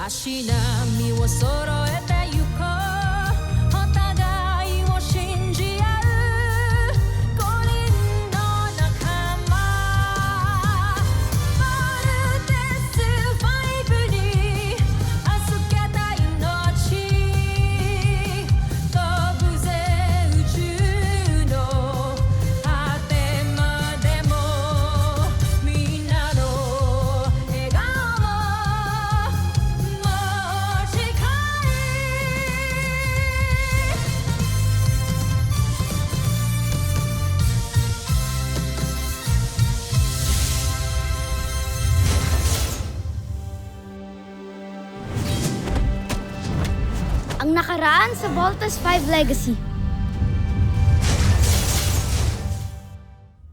足並みを揃えてゆこうお互いを信じ合う五人の仲間まるでスファイブに預けた命飛ぶぜ宇宙の果てまでもみんなの笑顔ももう近いAng nakaraan sa Voltas 5 Legacy.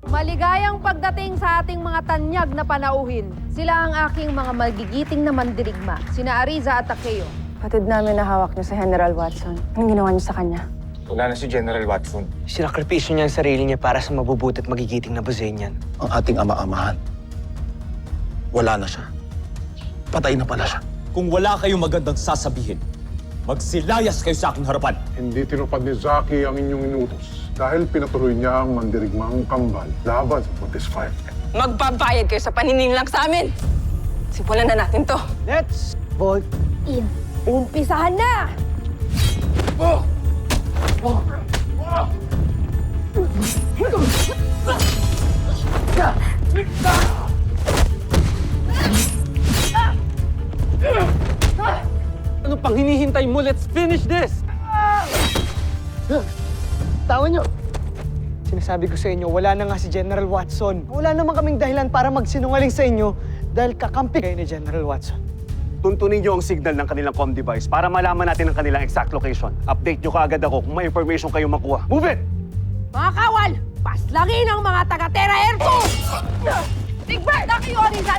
Maligayang pagdating sa ating mga tanyag na panauhin. Sila ang aking mga magigiting na mandirigma, sina Ariza at Takeo. Patid namin na hawak niyo sa General Watson. Anong ginawa niyo sa kanya? Wala na si General Watson. Sinakripisyo niya ang sarili niya para sa mabubuti at magigiting na Buzenian. Ang ating ama-amahan. Wala na siya. Patay na pala siya. Kung wala kayong magandang sasabihin, magsilayas kayo sa aking harapan. Hindi tinupad ni Zaki ang inyong inutos dahil pinatuloy niya ang mandirigmang kambal laban sa Voltes 5. Magbabayad kayo sa panininlang sa amin! Simulan na natin to. Let's vote. In. Umpisahan na! Ano pang hinihintay mo? Let's finish this! Tawa niyo. Sinasabi ko sa inyo, wala na nga si General Watson. Wala naman kaming dahilan para magsinungaling sa inyo dahil kakampi kayo ni General Watson. Tuntunin niyo ang signal ng kanilang comm device para malaman natin ang kanilang exact location. Update niyo kaagad ako kung may information kayong makuha. Move it! Mga kawal, paslangin ang mga taga-Terra Air 2! Big Bird, kayo, Ariza!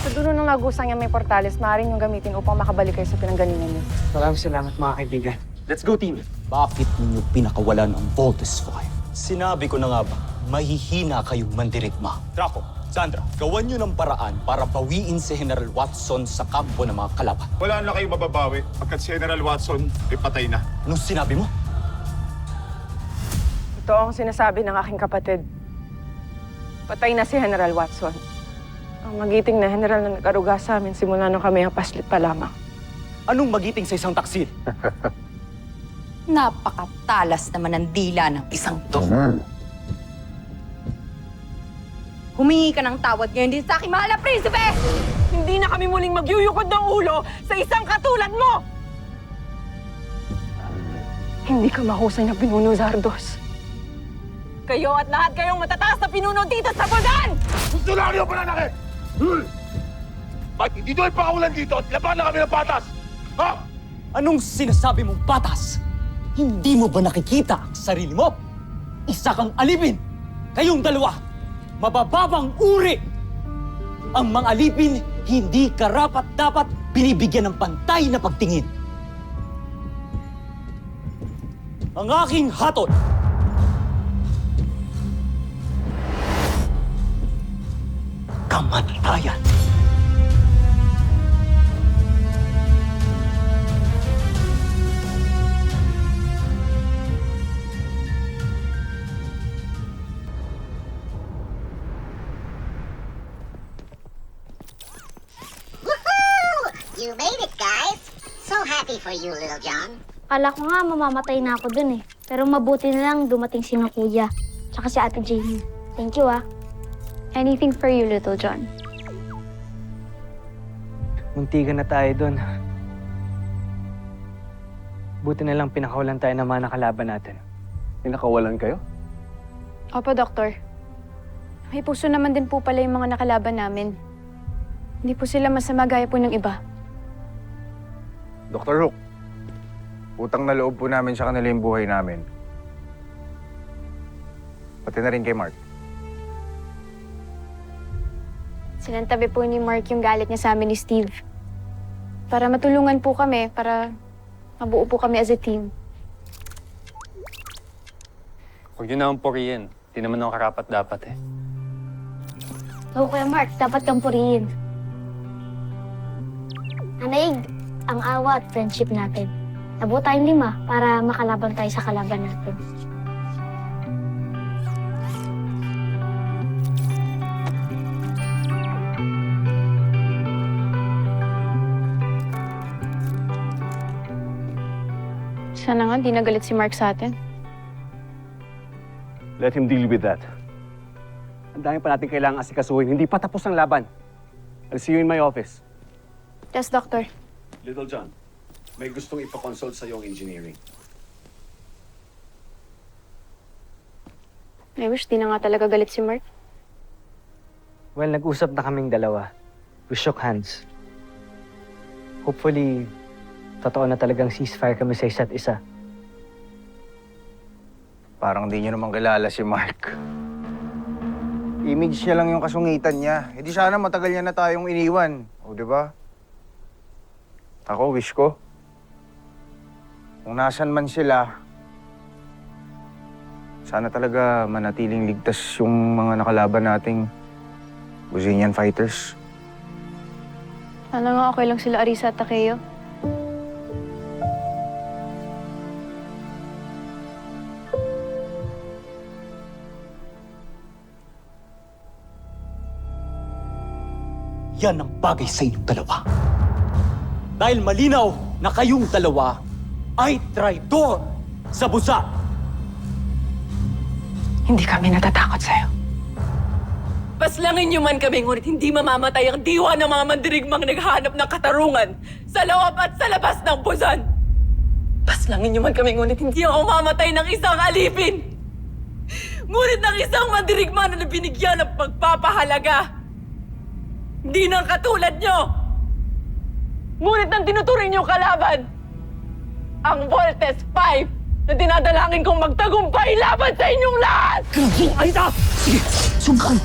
Sa dulo ng lagusang niya may portales, maaaring yung gamitin upang makabalik kayo sa pinanggalingan niyo. Maraming salamat mga kaibigan. Let's go, team! Bakit ninyo pinakawalan ang Voltes 5? Sinabi ko na nga ba, mahihina kayong mandirigma. Draco, Sandra, gawan niyo ng paraan para bawiin si General Watson sa kampo ng mga kalaban. Wala na kayong mababawi pagkat si General Watson ay patay na. Anong sinabi mo? Ito ang sinasabi ng aking kapatid. Patay na si General Watson. Ang magiting na general na nag-aruga sa amin simula nung kami ang paslit pa lamang. Anong magiting sa isang taksil? Napakatalas naman ang dila ng isang to. Humingi ka ng tawad ngayon din sa aking mahal na prinsipe! Hindi na kami muling magyuyukod ng ulo sa isang katulad mo! Hindi ka mahusay na pinuno, Zardos. Kayo at lahat kayong matataas na pinuno dito sa Bulgan! Gusto lang niyo pananakit! Ba't hindi doon pakawalan dito at laban na kami ng patas? Ha? Anong sinasabi mong patas? Hindi mo ba nakikita ang sarili mo? Isa kang alipin! Kayong dalawa, mabababang uri! Ang mga alipin, hindi karapat-dapat binibigyan ng pantay na pagtingin. Ang aking hatol, kamatayan. You made it, guys! So happy for you, Little John. Kala ko nga mamamatay na ako dun eh. Pero mabuti na lang dumating si Kuya. Tsaka si Ate Jamie. Thank you ah. Anything for you, Little John. Muntikan na tayo doon. Buti na lang pinakawalan tayo ng mga nakalaban natin. Pinakawalan kayo? Opo, Doktor. May puso naman din po pala yung mga nakalaban namin. Hindi po sila masama gaya po ng iba. Dr. Hook, utang na loob po namin sa kanila yung buhay namin. Pati na rin kay Mark. Sinantabi po ni Mark yung galit niya sa amin ni Steve. Para matulungan po kami, para mabuo po kami as a team. Huwag yun naman purihin. Di naman ako karapat-dapat eh. Oo, Kuya Mark, dapat kang purihin. Nanaig ang awa at friendship natin. Nabuo tayong 5 para makalaban tayo sa kalaban natin. Sana nga, di nagalit si Mark sa atin. Let him deal with that. Ang dami pa natin kailangang asikasuhin. Hindi pa tapos ang laban. I'll see you in my office. Yes, Doctor. Little John, may gustong ipakonsult sa iyong engineering. I wish di na nga talaga galit si Mark. Well, nag-usap na kaming dalawa. We shook hands. Hopefully, totoo na talagang ceasefire kami sa isa't isa. Parang di niyo naman kilala si Mark. Image niya lang yung kasungitan niya. E di sana matagal niya na tayong iniwan. O, di ba? Ako, wish ko. Kung nasan man sila, sana talaga manatiling ligtas yung mga nakalaban nating Brazilian fighters. Sana nga okay lang sila Arisa at Takeo. Yan ang bagay sa inyong dalawa. Dahil malinaw na kayong dalawa ay traidor sa busa. Hindi kami natatakot sa'yo. Paslangin niyo man kami, ngunit hindi mamamatay ang diwa ng mga mandirigmang naghahanap ng katarungan sa loob at sa labas ng Busan. Paslangin niyo man kami, ngunit hindi ako mamatay ng isang alipin. Ngunit ng isang mandirigma na binigyan ng pagpapahalaga. Hindi nang katulad niyo. Ngunit nang tinuturing niyo kalaban, ang Voltes 5 na dinadalangin kong magtagumpay laban sa inyong lahat! Aida! Sige, sungkan!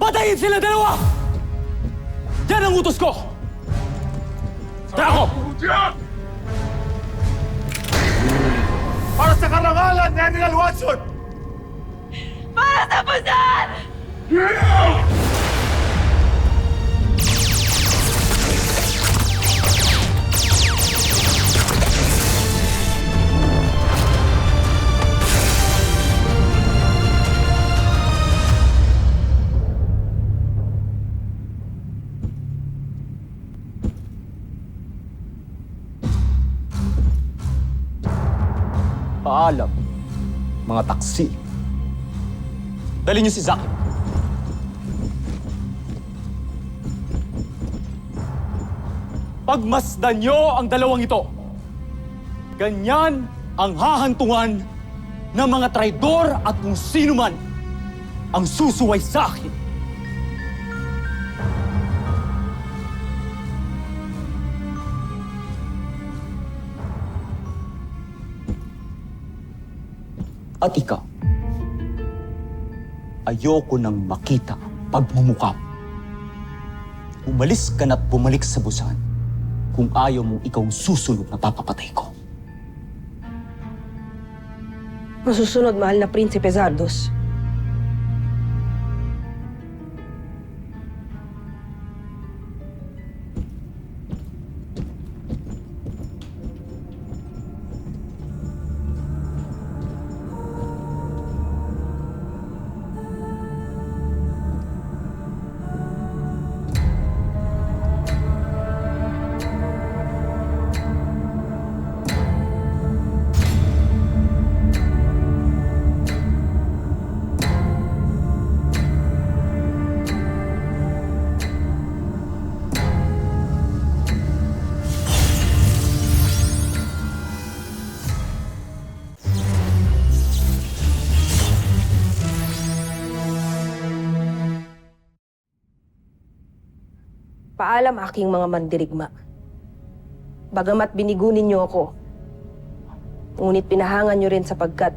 Patayin sila dalawa! Yan ang utos ko! Tara ko! Para sa karangalan ni General Watson! Para sa Busan! Paalam, mga taksi. Dali niyo si Zaki. Pagmasdan niyo ang dalawang ito. Ganyan ang hahantungan ng mga traidor at kung sino man ang susuway sa akin. At ikaw, ayoko nang makita pagmumukha mo. Umalis ka na't bumalik sa Busan kung ayaw mong ikaw susunod na papapatay ko. Masusunod, mahal na Prinsipe Zardos. Paalam aking mga mandirigma. Bagamat binigunin niyo ako, ngunit pinahangan niyo rin sapagkat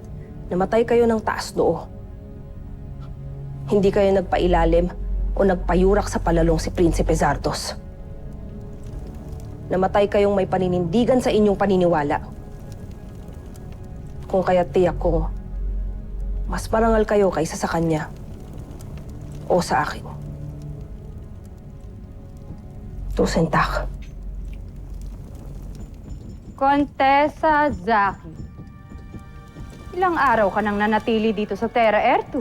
namatay kayo ng taas noo. Hindi kayo nagpailalim o nagpayurak sa palalong si Prinsipe Zardos. Namatay kayong may paninindigan sa inyong paniniwala. Kung kaya't tiyak kong mas marangal kayo kaysa sa kanya o sa akin. Tusentak. Contessa Zaki. Ilang araw ka nang nanatili dito sa Terra Ertu?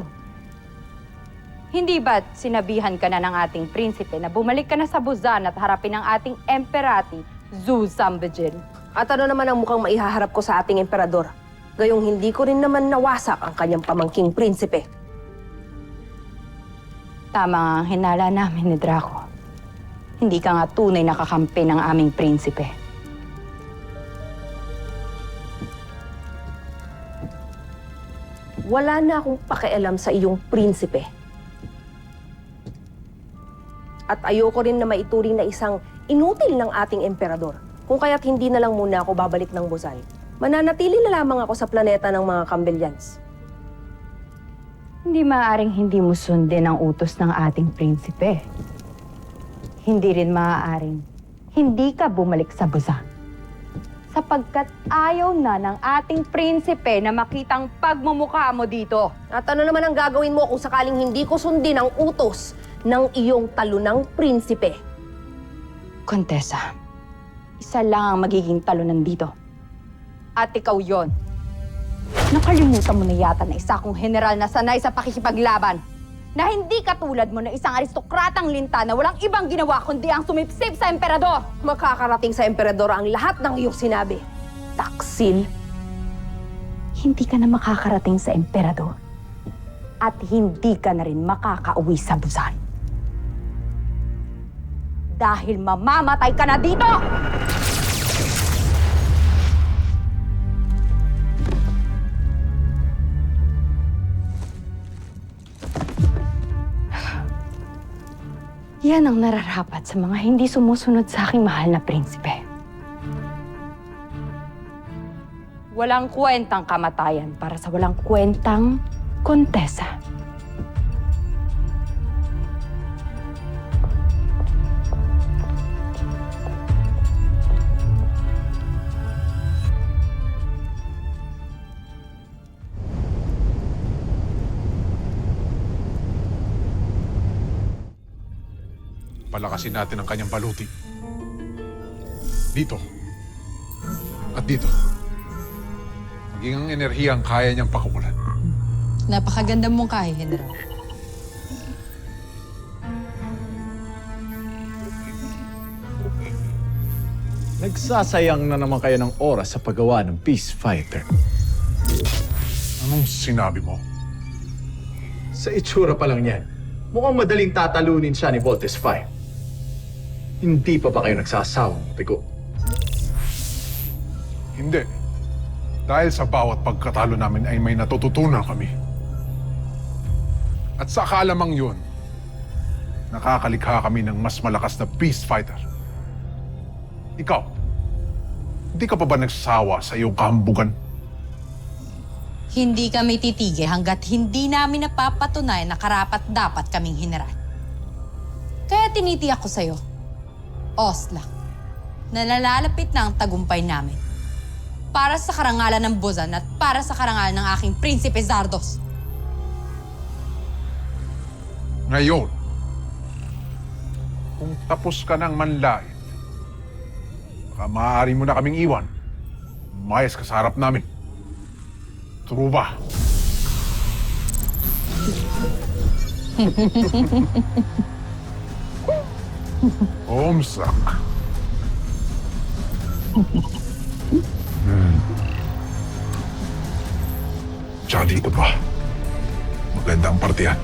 Hindi ba't sinabihan ka na ng ating prinsipe na bumalik ka na sa Buzan at harapin ang ating emperati, Zhu Zambijin? At ano naman ang mukhang maihaharap ko sa ating emperador? Gayong hindi ko rin naman nawasak ang kanyang pamangking prinsipe. Tama ang hinala namin ni Draco. Hindi ka nga tunay na kakampi ng aming prinsipe. Wala na akong pakialam sa iyong prinsipe. At ayoko rin na maituring na isang inutil ng ating emperador. Kung kaya't hindi na lang muna ako babalik ng Buzan. Mananatili na lamang ako sa planeta ng mga Cambelians. Hindi maaaring hindi mo sundin ang utos ng ating prinsipe. Hindi rin maaaring hindi ka bumalik sa Buzan. Sapagkat ayaw na ng ating prinsipe na makitang pagmumukha mo dito. At ano naman ang gagawin mo kung sakaling hindi ko sundin ang utos ng iyong talunang prinsipe? Contessa, isa lang ang magiging talunan dito. At ikaw yon. Nakalimutan mo na yata na isa kong general na sanay sa pakikipaglaban. Na hindi katulad mo na isang aristokratang linta na walang ibang ginawa kundi ang sumipsip sa emperador. Makakarating sa emperador ang lahat ng iyong sinabi. Taksil. Hindi ka na makakarating sa emperador. At hindi ka na rin makakauwi sa Buzan. Dahil mamamatay ka na dito! Yan ang nararapat sa mga hindi sumusunod sa aking mahal na prinsipe. Walang kwentang kamatayan para sa walang kwentang kontesa. Palakasin natin ang kanyang baluti. Dito. At dito. Maging ang enerhiya ang kaya niyang pakawalan. Napakaganda mong kaya, General. Nagsasayang na naman kayo ng oras sa paggawa ng Peace Fighter. Anong sinabi mo? Sa itsura pa lang yan, mukhang madaling tatalunin siya ni Voltes 5. Hindi pa ba kayo nagsasawang tigo? Hindi. Dahil sa bawat pagkatalo namin ay may natututunan kami. At sa kaalamang yun, nakakalikha kami ng mas malakas na Peace Fighter. Ikaw, hindi ka pa ba nagsasawa sa iyong kahambugan? Hindi kami titigil hanggat hindi namin napapatunayan na karapat-dapat kaming general. Kaya tinitiyak ko sa'yo, Osla, na nalalapit na ang tagumpay namin. Para sa karangalan ng Buzan at para sa karangalan ng aking Prinsipe Zardos. Ngayon, kung tapos ka ng manlait, baka maaari mo na kaming iwan. Umayos ka sa harap namin. True ba? Omsak. Tsaka dito pa. Maganda ang partiyan.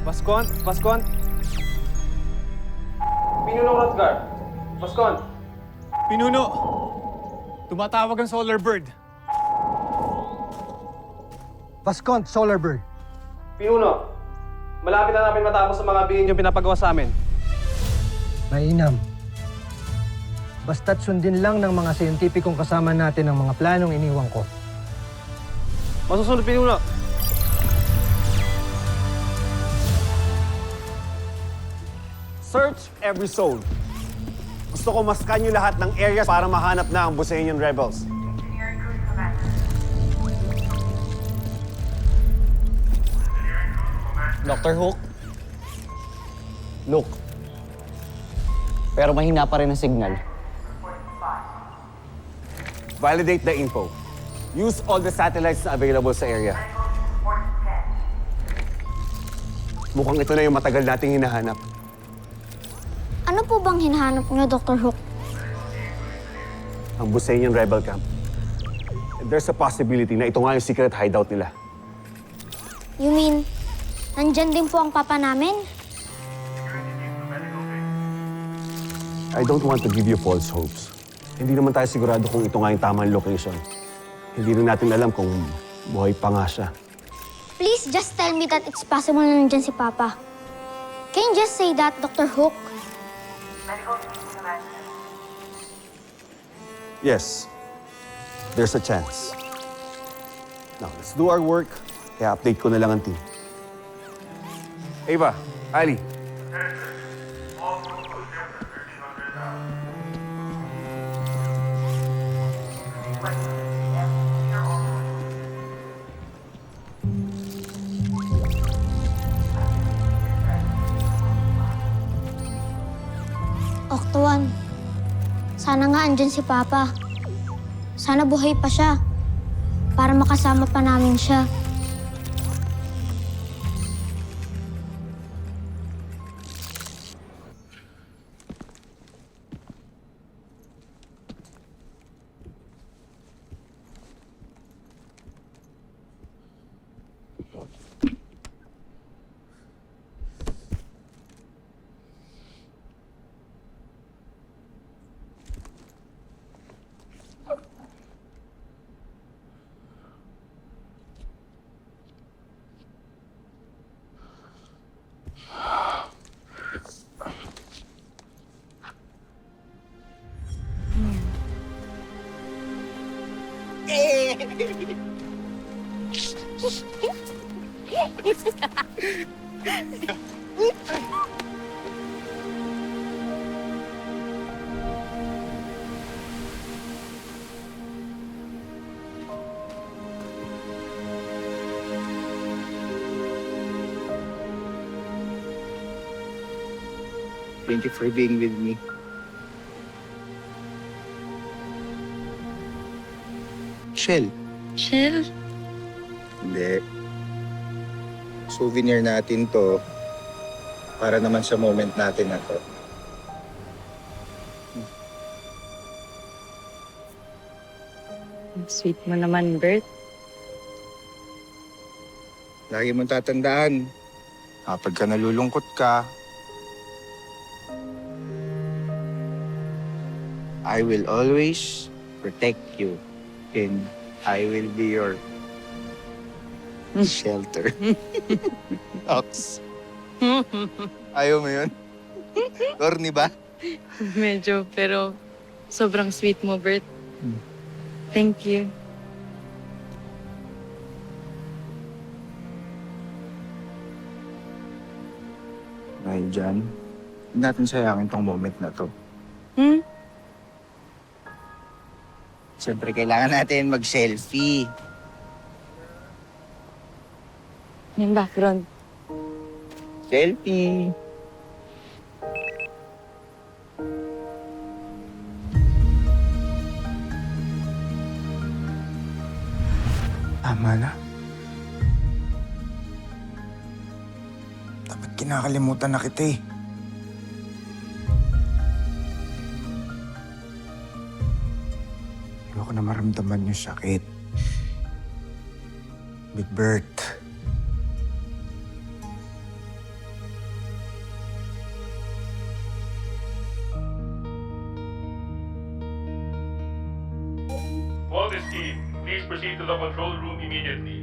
Vascon? Vascon? Pinuno Rothgar. Vascon? Pinuno! Tumatawag ang Solar Bird. Vascon, Solar Bird. Pinuno, malapit na namin matapos sa mga bihin yung pinapagawa sa amin. Mainam. Basta't sundin lang ng mga siyentipikong kasama natin ang mga planong iniwan ko. Masusunod, Pinuno. Search every zone. Gusto ko maskan nyo lahat ng areas para mahanap na ang Buseñan rebels. Dr. Hook? Look. Pero mahina pa rin ang signal. Validate the info. Use all the satellites na available sa area. Mukhang ito na yung matagal nating hinahanap. Ano po bang hinahanap niyo, Dr. Hook? Ang Buseñan rebel camp. And there's a possibility na ito nga yung secret hideout nila. You mean, nandyan din po ang papa namin? I don't want to give you false hopes. Hindi naman tayo sigurado kung ito nga yung tamang location. Hindi rin natin alam kung buhay pa nga siya. Please just tell me that it's possible na nandyan si Papa. Can you just say that, Dr. Hook? Yes, there's a chance. Now, let's do our work. Kaya update ko na lang ang team. Ava, Ali. Octuan, sana nga andyan si Papa. Sana buhay pa siya para makasama pa namin siya. Thank you for being with me. Shell. Shell? Hindi. Souvenir natin to para naman sa moment natin na to. Sweet mo naman, Bert. Lagi mong tatandaan, kapag ka nalulungkot ka, I will always protect you and I will be your shelter. Ox. Ayaw mo yun? Corny ba? Medyo, pero sobrang sweet mo, Bert. Thank you. Dahil dyan, huwag natin sayangin tong moment na to. Siyempre, kailangan natin mag-selfie. Yung background. Selfie! Tama na. Dapat kinakalimutan na kita eh. Ayoko na maramdaman yung sakit. Big Bert. All this team, please proceed to the control room immediately.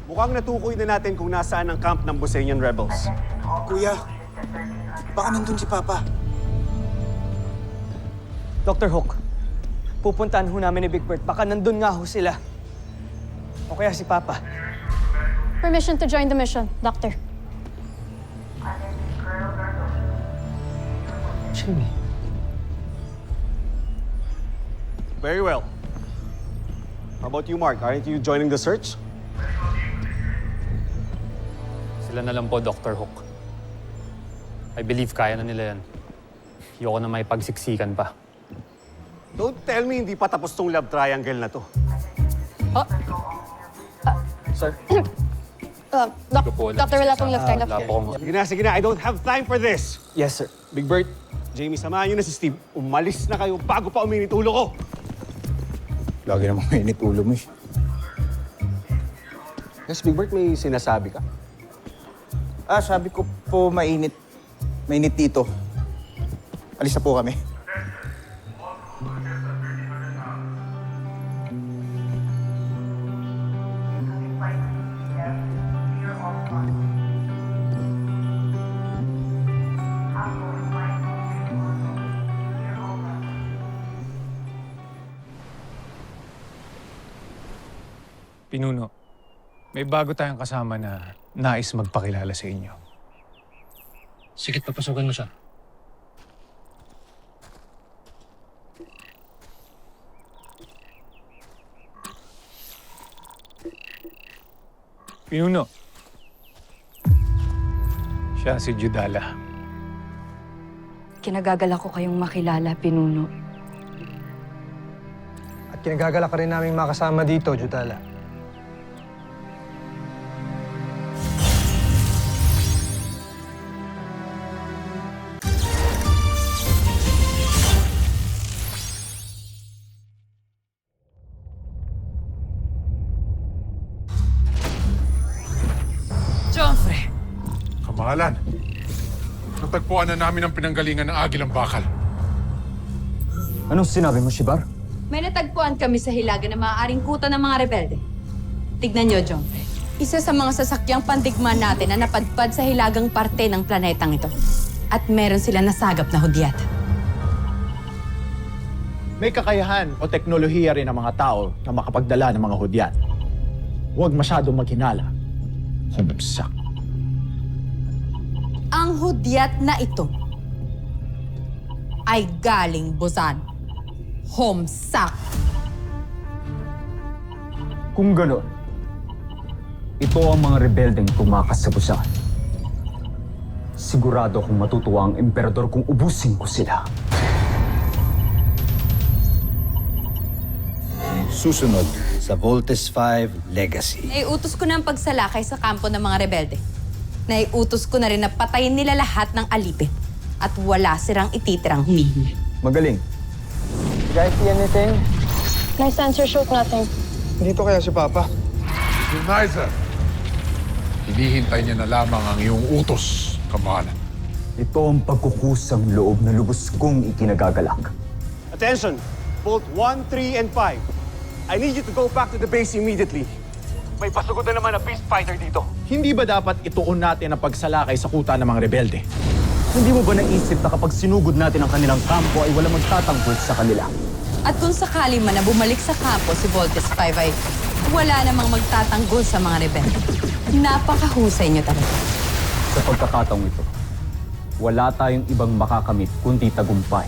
Mukhang natukoy na natin kung nasaan ang camp ng Bosenian rebels. Kuya, baka nandun si Papa. Dr. Hook, pupuntahan ho namin ni Big Bird. Baka nandun nga ho sila. O kaya si Papa. Permission to join the mission, Doctor. Jimmy. Very well. How about you, Mark? Aren't you joining the search? Sila na lang po, Dr. Hook. I believe kaya na nila yan. Ayoko na may pagsiksikan pa. Don't tell me hindi pa tapos tong love triangle na to. Sir? Doctor, wala pong love triangle. Sige na. I don't have time for this. Yes, sir. Big Bird, Jamie, samahan niyo na si Steve. Umalis na kayo bago pa uminit ulo ko. Lagi namang mainit ulo mo eh. Yes, Big Bird, may sinasabi ka? Sabi ko po mainit. Mainit dito. Alis na po kami. Pinuno, may bago tayong kasama na nais magpakilala sa inyo. Sige, papasukan mo siya. Pinuno, siya si Judala. Kinagagala ko kayong makilala, Pinuno. At kinagagala ka rin namin makasama dito, Judala. Joffrey! Kamahalan, natagpuan na namin ang pinanggalingan ng Agilang Bakal. Anong sinabi mo, Shibar? May natagpuan kami sa Hilaga na maaaring kuta ng mga rebelde. Tignan niyo, Joffrey. Isa sa mga sasakyang pandigma natin na napadpad sa hilagang parte ng planetang ito. At meron sila nasagap na hudyat. May kakayahan o teknolohiya rin ang mga tao na makapagdala ng mga hudyat. Huwag masyadong maghinala. Humagsak. Ang hudyat na ito ay galing Busan. Homsak. Kung gano'n, ito ang mga rebeldeng tumakas sa Busan. Sigurado kung matutuwa ang emperador kung ubusin ko sila. Susunod sa Voltes 5 Legacy. Naiutos ko na ang pagsalakay sa kampo ng mga rebelde. Naiutos ko na rin na patayin nila lahat ng alipin. At wala silang ititirang humihingi. Magaling. Guys, see anything? Nice answer, shoot natin. Dito kaya si Papa? Unizer, hinihintay niya na lamang ang iyong utos, Kamahalan. Ito ang pagkukusang loob na lubos kong ikinagagalak. Attention! Bolt 1, 3, and 5. I need you to go back to the base immediately. May pasugod na naman na beast fighter dito. Hindi ba dapat ituon natin ang pagsalakay sa kuta ng mga rebelde? Hindi mo ba naisip na kapag sinugod natin ang kanilang kampo ay wala magtatanggol sa kanila? At kung sakali man na bumalik sa kampo si Voltes 5 ay wala namang magtatanggol sa mga rebelde. Napakahusay niyo talaga. Sa pagkakataong ito, wala tayong ibang makakamit kundi tagumpay.